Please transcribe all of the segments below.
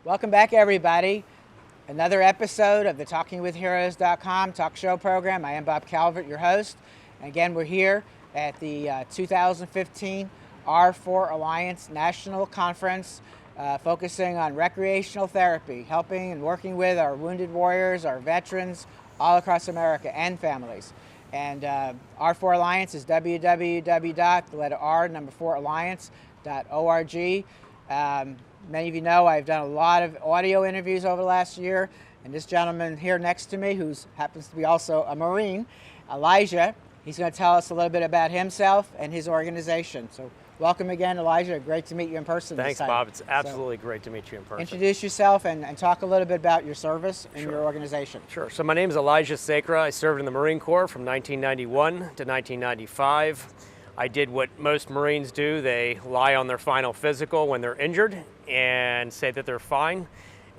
Welcome back, everybody. Another episode of the TalkingWithHeroes.com talk show program. I am Bob Calvert, your host. And again, we're here at the 2015 R4 Alliance National Conference, focusing on recreational therapy, helping and working with our wounded warriors, our veterans, all across America and families. And R4 Alliance is www.4alliance.org. Many of you know I've done a lot of audio interviews over the last year, and this gentleman here next to me, who happens to be also a Marine, Elijah, he's going to tell us a little bit about himself and his organization. So welcome again, Elijah. Great to meet you in person. Thanks, this time. Bob. It's absolutely great to meet you in person. Introduce yourself and talk a little bit about your service and your organization. Sure. So my name is Elijah Sacra. I served in the Marine Corps from 1991 to 1995. I did what most Marines do. They lie on their final physical when they're injured and say that they're fine.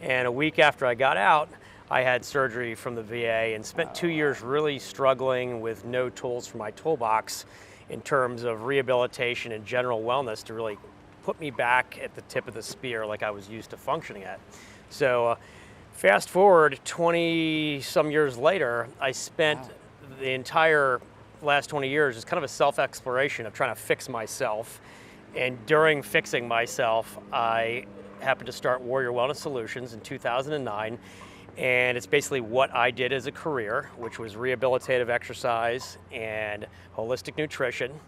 And a week after I got out, I had surgery from the VA and spent 2 years really struggling with no tools for my toolbox in terms of rehabilitation and general wellness to really put me back at the tip of the spear like I was used to functioning at. So fast forward 20 some years later, I spent the entire last 20 years is kind of a self-exploration of trying to fix myself. And during fixing myself, I happened to start Warrior Wellness Solutions in 2009. And it's basically what I did as a career, which was rehabilitative exercise and holistic nutrition,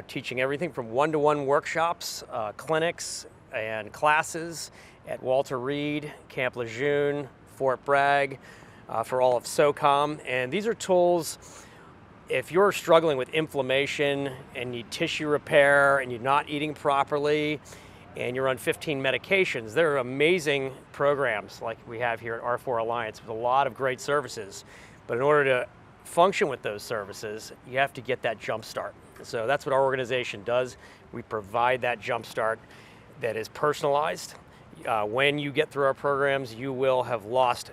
teaching everything from one-to-one workshops, clinics, and classes at Walter Reed, Camp Lejeune, Fort Bragg, for all of SOCOM. And these are tools. If you're struggling with inflammation and need tissue repair and you're not eating properly and you're on 15 medications, there are amazing programs like we have here at R4 Alliance with a lot of great services. But in order to function with those services, you have to get that jump start. So that's what our organization does. We provide that jump start that is personalized. When you get through our programs, you will have lost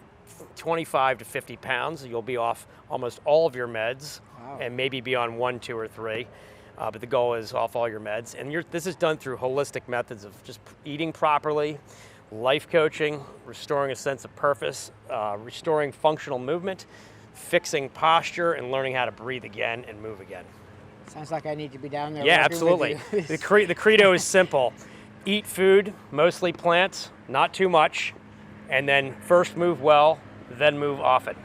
25 to 50 pounds. You'll be off almost all of your meds. Wow. And maybe be on 1, 2, or 3. But the goal is off all your meds. And this is done through holistic methods of just eating properly, life coaching, restoring a sense of purpose, restoring functional movement, fixing posture, and learning how to breathe again and move again. Sounds like I need to be down there. Yeah, absolutely. The credo is simple. Eat food, mostly plants, not too much, and then first move well, then move often.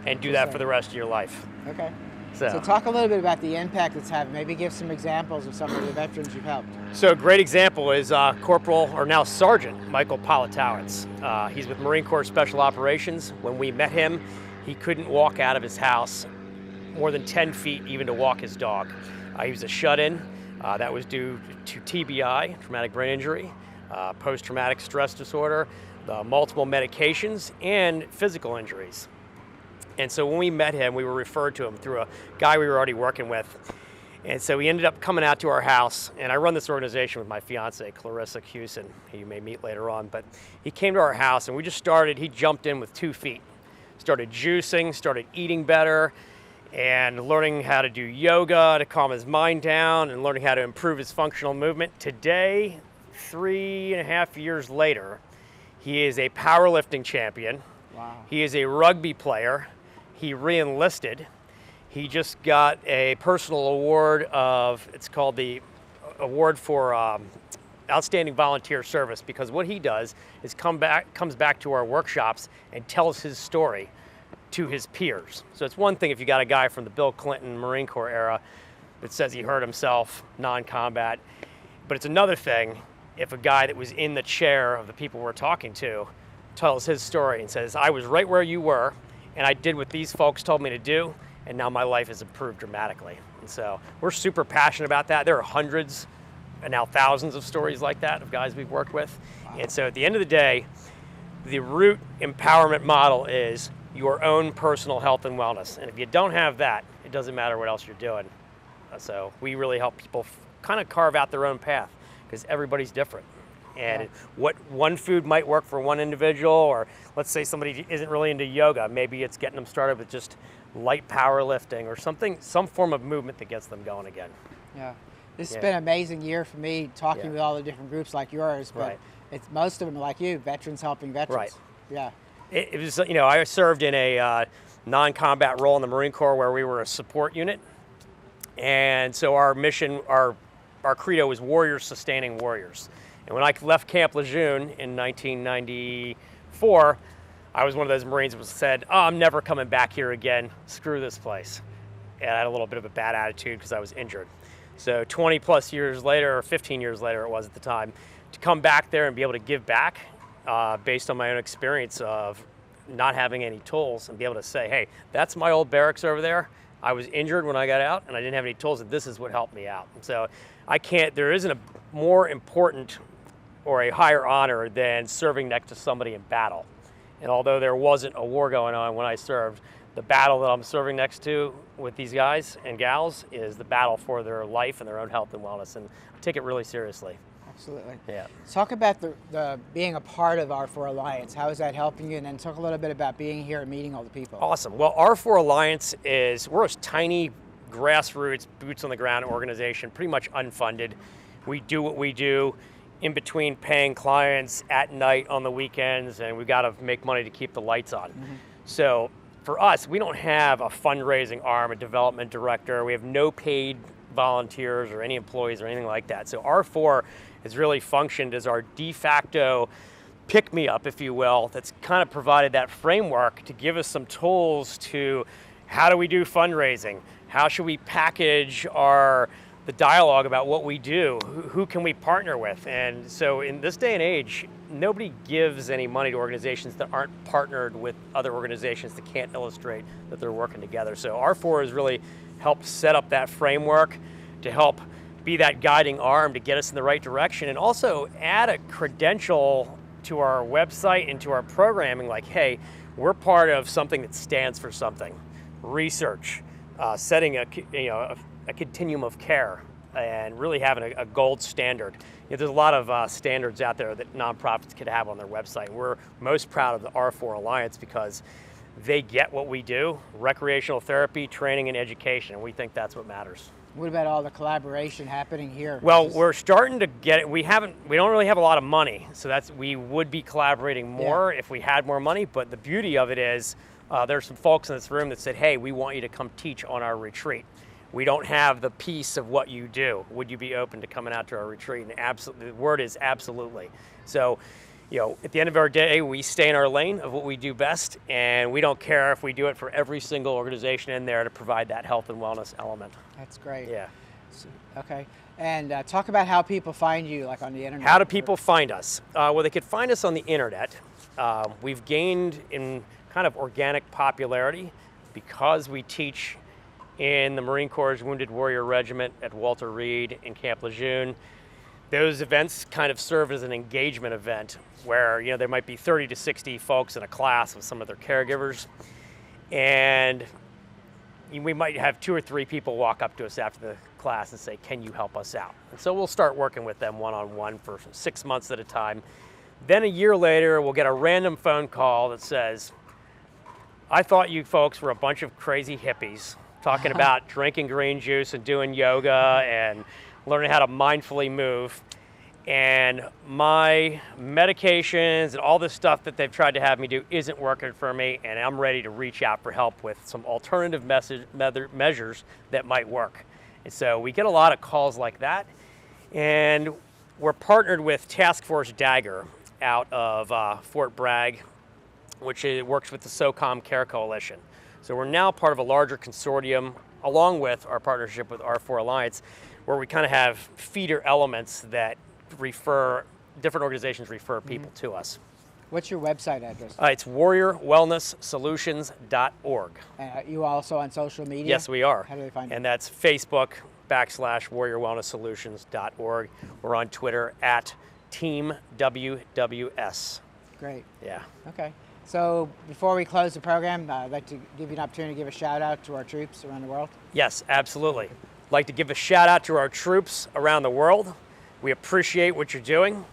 And do that for the rest of your life. Okay. So talk a little bit about the impact it's having. Maybe give some examples of some of the veterans you've helped. So a great example is Corporal, or now Sergeant, Michael Politowicz. He's with Marine Corps Special Operations. When we met him, he couldn't walk out of his house more than 10 feet even to walk his dog. He was a shut-in. That was due to TBI, traumatic brain injury, post-traumatic stress disorder, multiple medications, and physical injuries. And so when we met him, we were referred to him through a guy we were already working with. And so he ended up coming out to our house, and I run this organization with my fiance, Clarissa Hewson, who you may meet later on, but he came to our house and we just started, he jumped in with 2 feet. Started juicing, started eating better, and learning how to do yoga to calm his mind down, and learning how to improve his functional movement. Today, 3.5 years later, he is a powerlifting champion. Wow. He is a rugby player. He re-enlisted. He just got a personal award it's called the Award for Outstanding Volunteer Service, because what he does is comes back to our workshops and tells his story to his peers. So it's one thing if you got a guy from the Bill Clinton Marine Corps era that says he hurt himself non-combat, but it's another thing if a guy that was in the chair of the people we're talking to tells his story and says, I was right where you were, and I did what these folks told me to do, and now my life has improved dramatically. And so we're super passionate about that. There are hundreds and now thousands of stories like that of guys we've worked with. Wow. And so at the end of the day, the root empowerment model is your own personal health and wellness. And if you don't have that, it doesn't matter what else you're doing. So we really help people kind of carve out their own path, because everybody's different. And what one food might work for one individual, or let's say somebody isn't really into yoga, maybe it's getting them started with just light powerlifting or something, some form of movement that gets them going again. Yeah. This has Yeah. been an amazing year for me talking Yeah. with all the different groups like yours, but Right. it's most of them like you, veterans helping veterans. Right. Yeah. It was, I served in a non-combat role in the Marine Corps where we were a support unit. And so our mission, our credo was warriors sustaining warriors. And when I left Camp Lejeune in 1994, I was one of those Marines that said, "Oh, I'm never coming back here again. Screw this place." And I had a little bit of a bad attitude because I was injured. So 20 plus years later, or 15 years later it was at the time, to come back there and be able to give back based on my own experience of not having any tools and be able to say, hey, that's my old barracks over there. I was injured when I got out and I didn't have any tools, and this is what helped me out. And so there isn't a more important or a higher honor than serving next to somebody in battle. And although there wasn't a war going on when I served, the battle that I'm serving next to with these guys and gals is the battle for their life and their own health and wellness, and I take it really seriously. Absolutely. Yeah. Talk about the being a part of R4 Alliance. How is that helping you? And then talk a little bit about being here and meeting all the people. Awesome. Well, R4 Alliance we're a tiny grassroots, boots on the ground organization, pretty much unfunded. We do what we do in between paying clients at night on the weekends, and we've got to make money to keep the lights on. Mm-hmm. So for us, we don't have a fundraising arm, a development director. We have no paid volunteers or any employees or anything like that. So R4 has really functioned as our de facto pick-me-up, if you will, that's kind of provided that framework to give us some tools to how do we do fundraising? How should we package the dialogue about what we do? Who can we partner with? And so in this day and age, nobody gives any money to organizations that aren't partnered with other organizations that can't illustrate that they're working together. So R4 has really helped set up that framework to help be that guiding arm to get us in the right direction, and also add a credential to our website and to our programming like, hey, we're part of something that stands for something. Research, setting a continuum of care, and really having a gold standard. There's a lot of standards out there that nonprofits could have on their website. We're most proud of the R4 Alliance because they get what we do: recreational therapy, training, and education. And we think that's what matters. What about all the collaboration happening here? Well, we're starting to get it. We don't really have a lot of money, so we would be collaborating more if we had more money. But the beauty of it is there's some folks in this room that said, hey, we want you to come teach on our retreat. We don't have the piece of what you do. Would you be open to coming out to our retreat? And the word is absolutely. So, at the end of our day, we stay in our lane of what we do best, and we don't care if we do it for every single organization in there to provide that health and wellness element. That's great. Yeah. Okay. And talk about how people find you, like on the internet. How do people find us? Well, they could find us on the internet. We've gained in kind of organic popularity because we teach in the Marine Corps' Wounded Warrior Regiment at Walter Reed in Camp Lejeune. Those events kind of serve as an engagement event where there might be 30 to 60 folks in a class with some of their caregivers, and we might have 2 or 3 people walk up to us after the class and say, can you help us out? And so we'll start working with them one-on-one for 6 months at a time. Then a year later, we'll get a random phone call that says, I thought you folks were a bunch of crazy hippies talking about drinking green juice and doing yoga and learning how to mindfully move. And my medications and all this stuff that they've tried to have me do isn't working for me, and I'm ready to reach out for help with some alternative measures that might work. And so we get a lot of calls like that, and we're partnered with Task Force Dagger out of Fort Bragg, which works with the SOCOM Care Coalition. So we're now part of a larger consortium, along with our partnership with R4 Alliance, where we kind of have feeder elements that different organizations refer people to us. What's your website address? It's warriorwellnesssolutions.org. And you also on social media? Yes, we are. How do they find you? And that's Facebook.com/warriorwellnesssolutions.org. We're on Twitter @TeamWWS. Great. Yeah. Okay. So before we close the program, I'd like to give you an opportunity to give a shout out to our troops around the world. Yes, absolutely. I'd like to give a shout out to our troops around the world. We appreciate what you're doing.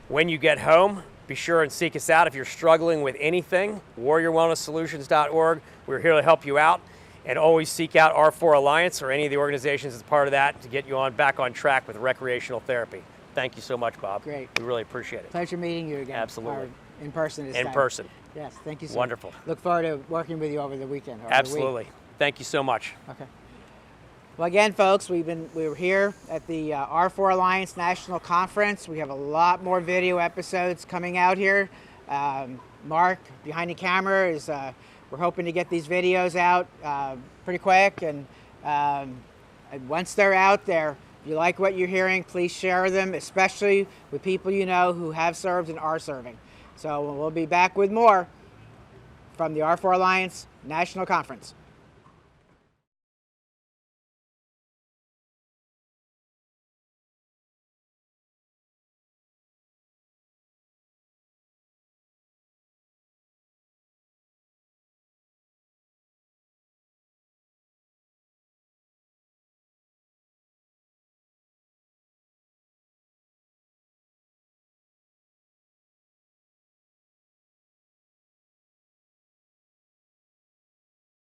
When you get home, be sure and seek us out if you're struggling with anything. warriorwellnesssolutions.org. We're here to help you out. And always seek out R4 Alliance or any of the organizations as part of that to get you back on track with recreational therapy. Thank you so much, Bob. Great. We really appreciate it. Pleasure meeting you again. Absolutely. In person this time. In person. Yes, thank you so Wonderful. much. Look forward to working with you over the weekend. Or Absolutely. The week. Thank you so much. Okay. Well, again, folks, we were here at the R4 Alliance National Conference. We have a lot more video episodes coming out here. Mark, behind the camera, is we're hoping to get these videos out pretty quick. And once they're out there, if you like what you're hearing, please share them, especially with people you know who have served and are serving. So we'll be back with more from the R4 Alliance National Conference.